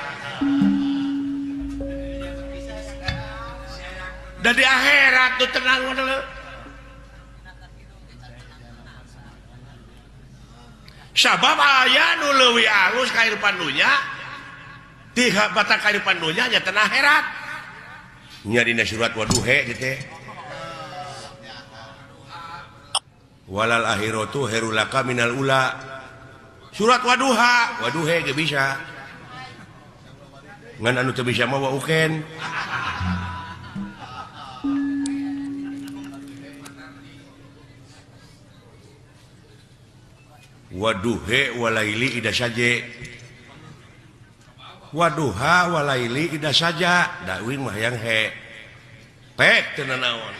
da di akhirat tuh tenang modal sabab aya nu leuwih alus kahirupan dunya ti batak kahirupan dunya nya teh akhirat nya dina surat Waduhe teh walal akhiratu herulaka minal ula surat Waduhe ge bisa ngan anu teu bisa mah wa uken Waduhe walaili ida saja Waduha walaili ida saja dawing mah yang he pek teu naon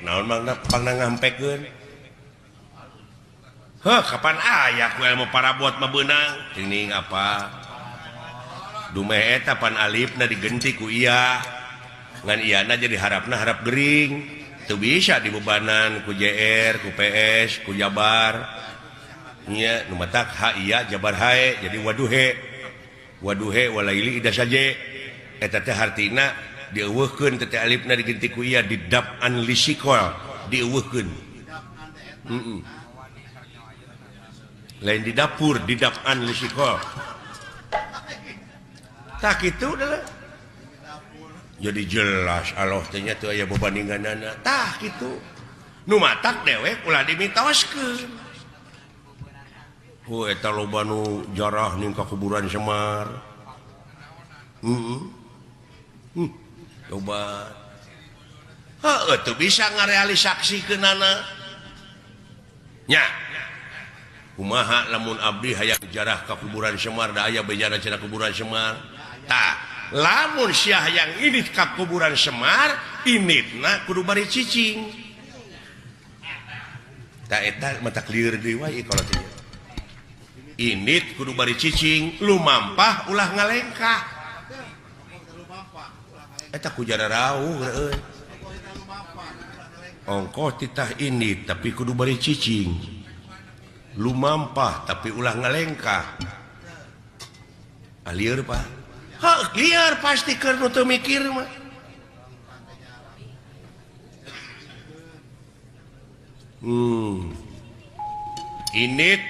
naon mangna pangna ngampekeun heuh kapan aya ku ilmu parabot mah beunang tingning apa dumeh eta pan alifna digenti ku iya ngan iyana jadi harapna harap gering teu bisa dibebanan ku JR ku PS ku Jabar nya nu matak ha iya Jabar hae jadi waduhe walaili ida saje eta teh hartina dieuweuhkeun teh alifna digenti ku ieu didab'an lisikol dieuweuhkeun lain di dapur didab'an lisikol tak kitu da jadi jelas Allah teh nya teu aya babandinganana tah kitu nu matak dewek ulah dimitoskeun eta loba nu jarah ning ka kuburan Semar coba itu bisa ngarealisasikeunana nya kumaha lamun abdi hayang jarah ka kuburan Semar da aya bejana cenah kuburan Semar tah lamun sia hayang init ka kuburan Semar initna kudu bari cicing tah eta mata clear deui wae kalau teh init kudu bari cicing lumampah ulah ngalengka eta ku jara rauh euy ongkoh titah ini tapi kudu bari cicing lumampah tapi ulah ngalengkah alieur Pak liar pasti keur nu teu mikir mah init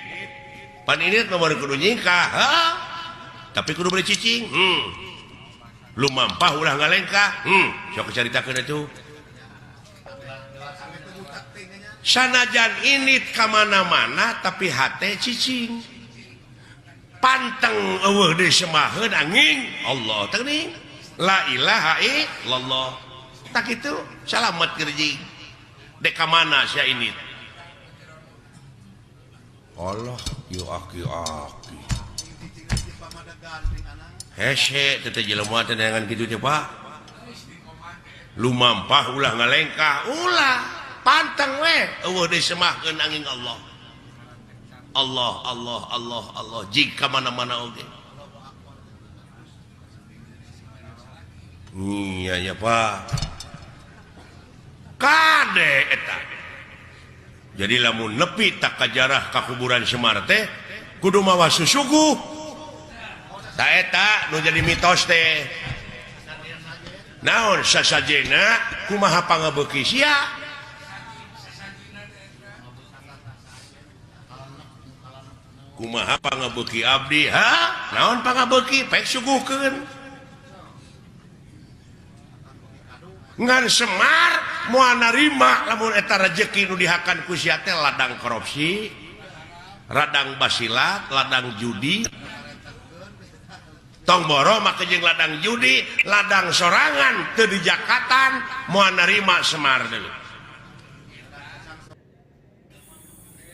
pan init mah baru kudu nyingkah tapi kudu bari cicing lumampah ulah ngalengkah sok caritakeun atuh sanajan init ka mana-mana tapi hate cicing panteng eueuh deui semaheun angin Allah teuing la ilaha illallah tak kitu salamet kerjing dek ka mana sia init Allah yu aki-aki hese teh jelema teh dengan kitu teh Pak lumampah ulah ngalengkah ulah pantang we eueuh deui semahkeun angin Allah Allah jika mana-mana oge iya ya Pak kade eta jadi lamun nepi tak kajarah ka kuburan Semar teh kudu mawa susuguh ta eta nu jadi mitos teh naon sasajena kumaha pangabeuki sia kumaha pangabeuki abdi naon pangabeuki pek suguhkeun ngan Semar moal narima lamun eta rezeki nu dihakan ku sia teh ladang korupsi radang basilat ladang judi tong boro make jeung ladang judi ladang sorangan teu di jakatan moal narima Semar deui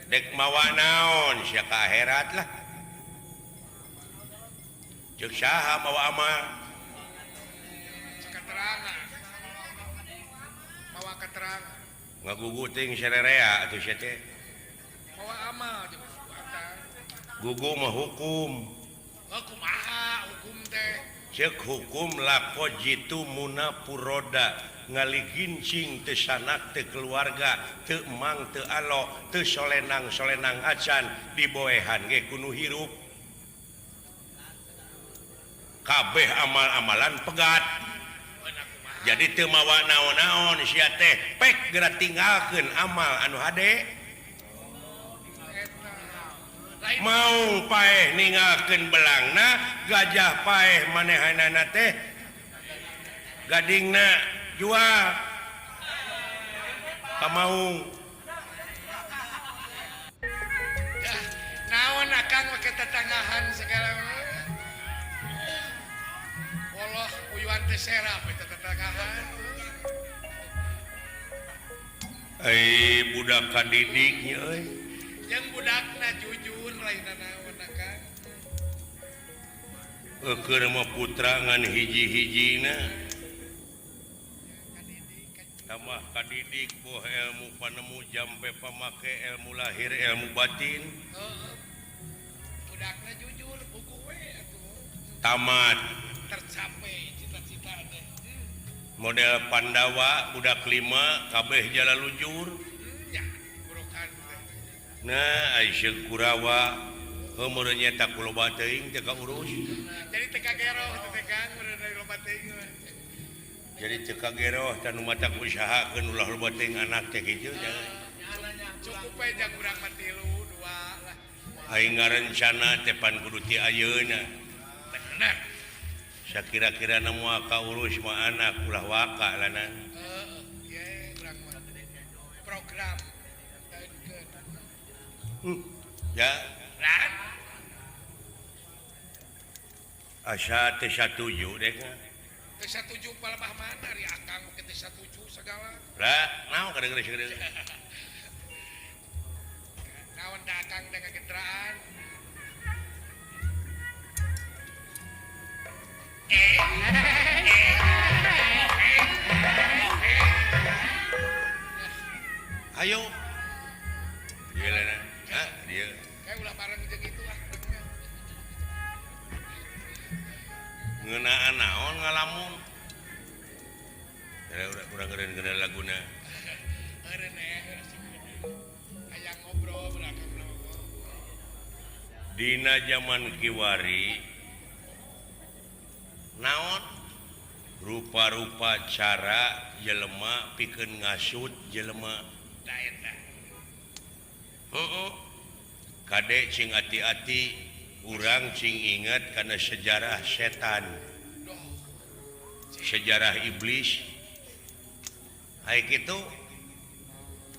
dek mawa naon sia ka akhirat lah ceuk saha mawa amal keterangan bawa keterangan ngaguguting sarerea atuh sia teh bawa amal di gugu mah hukum kumaha hukum teh cek hukum lako jitu muna puroda ngaligincing teu sanak teu keluarga teu emang teu alo teu solenang acan diboehan ge kudu hirup kabeh amal-amalan pegat jadi teu mawa naon-naon sia teh pek geura tinggalkeun amal anu hade mau paeh ninggalkeun belangna gajah paeh manehanana teh gadingna jual kamaung naon akang make tetanggahan segala Allah uyuan teh serap eta tetanggahan budak kadidiknya yang budakna jujur lain naon akang keur mah putra ngan hiji-hijina tambah kadidik boh ilmu panemu jampe pamake ilmu lahir ilmu batin budakna jujur buku we atuh tamat tercapai cita-cita teh model Pandawa budak 5 kabeh jala lujur ya burukan nah Aisyah Kurawa umurnya tak loba teuing teu kaurus jadi teu kageroh teh teh Kang dari loba teuing jadi teu kageroh tanu mata usahakeun ulah loba teuing anak teh kitu cukup we jang urang mah 3 2 lah aing ngarencana teh pan kudu ti ayeuna bener sakira-kira moal kaurus mah anak ulah waka lanan ye urang mah program ya lan asa teh satuju dek teu satuju palebah mana ari akang ke teu satuju segala lah naon kadang-kadang naon da akang da kagenderaan ayo dia lana dia kayak ulah bareng jeung kitu ah ngeunaan naon ngalamun urang ngeureun laguna eureun aya ngobrol belakang dina zaman kiwari naon rupa-rupa cara jelema pikeun ngasut jelema da eta kade cing hati-hati urang cing ingat karena sejarah setan sejarah iblis hai kitu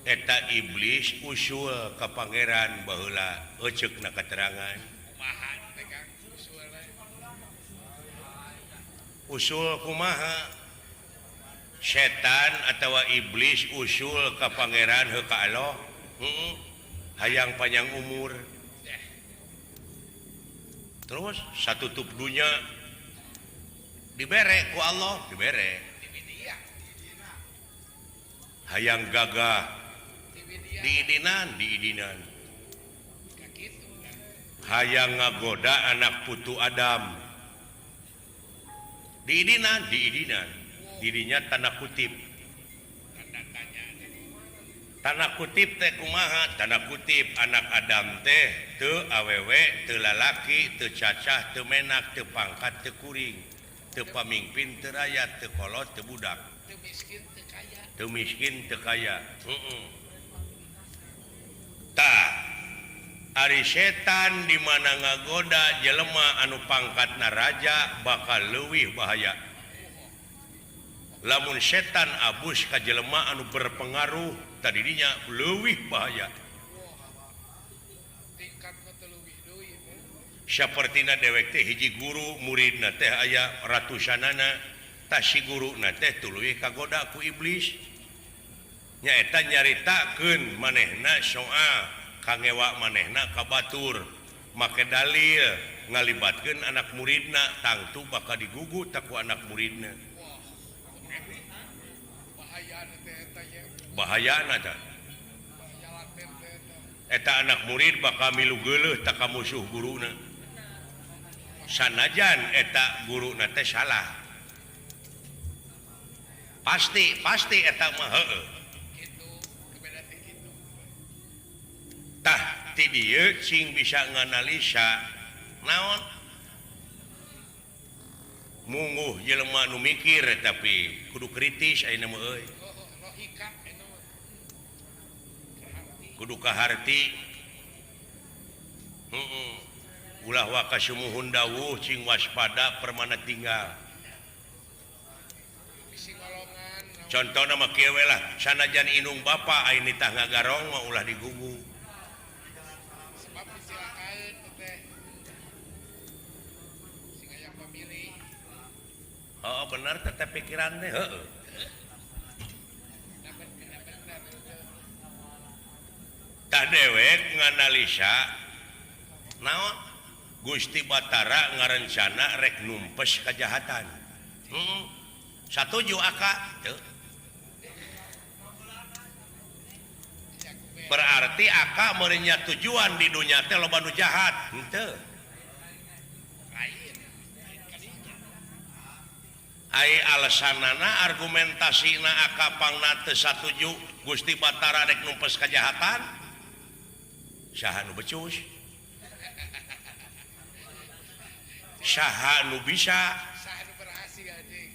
eta iblis usul ka pangeran baheula euceukna keterangan kumaha teh Kang usulna usul kumaha setan atau iblis usul ka pangeran heuh ka Allah hayang panjang umur terus satu tutup dunia dibere ku Allah dibere hayang gagah diidinan hayang ngagoda anak putu Adam diidinan dirinya tanda kutip teh kumaha tanda kutip anak Adam teh teu awewe teu lalaki teu cacah teu menak teu pangkat teu kuring pamimpin teraya tekolot tebudak Teu miskin teu kaya. miskin tekaya tak Ari setan di mana ngagoda jelema anu pangkatna raja bakal leuwih bahaya lamun setan abus ka jelema anu berpengaruh tadinya leuwih bahaya Tingkatna teu leuwih deui. sapertina dewek teh hiji guru muridna teh aya ratusanana tah si guruna teh tuluy kagoda ku iblis nyaeta nyaritakeun manehna soal kangewa manehna ka batur make dalil ngalibatkeun anak muridna tangtu bakal digugu tak ku anak muridna Bahayana teh eta nya. bahayana tah Bahaya laten teh eta. eta anak murid bakal milu geuleuh tak ka musuh guruna sanajan eta guruna teh salah pasti eta mah heueuh Kitu kebeda teh kitu. tah ti dieu cing bisa nganalisa naon munguh jelema nu mikir tapi kudu kritis ayeuna mah euy Logika eta mah. kudu kaharti ulah wa kasumuhun dawuh cing waspada permana tinggal Bisi golongan. contohna mah kieu we lah sanajan inung bapa ayeuna tah ngagarong mah ulah digugu Sebab disilakan teh. Sing aya pamilih. oh bener tetep pikiran teh heueuh Dapat benar-benar. tah dewek nganalisa naon Gusti Batara ngarencana rek numpes kejahatan satuju aka teu berarti aka merenya tujuan di dunia teh loba nu jahat henteu ai alasanana argumentasina aka pangna teu satuju Gusti Batara rek numpes kejahatan saha nu becus saha nu bisa Saha nu berhasil anjing.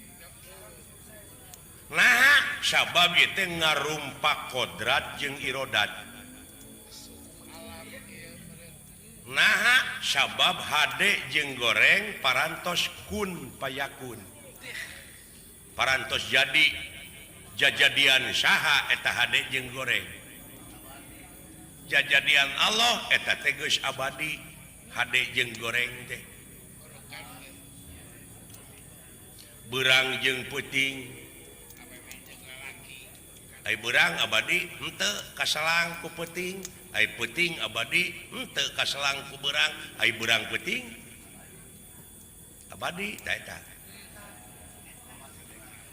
nah sabab ieu teh ngarumpak kodrat jeung irodat Alam ieu meureun. nah sabab hade jeung goreng parantos kun payakun parantos jadi jajadian saha eta hade jeung goreng jajadian Allah eta teh geus abadi hade jeung goreng teh berang jeung peuting ai berang abadi henteu kasalang ku peuting ai peuting abadi henteu kasalang ku berang ai berang peuting abadi tah eta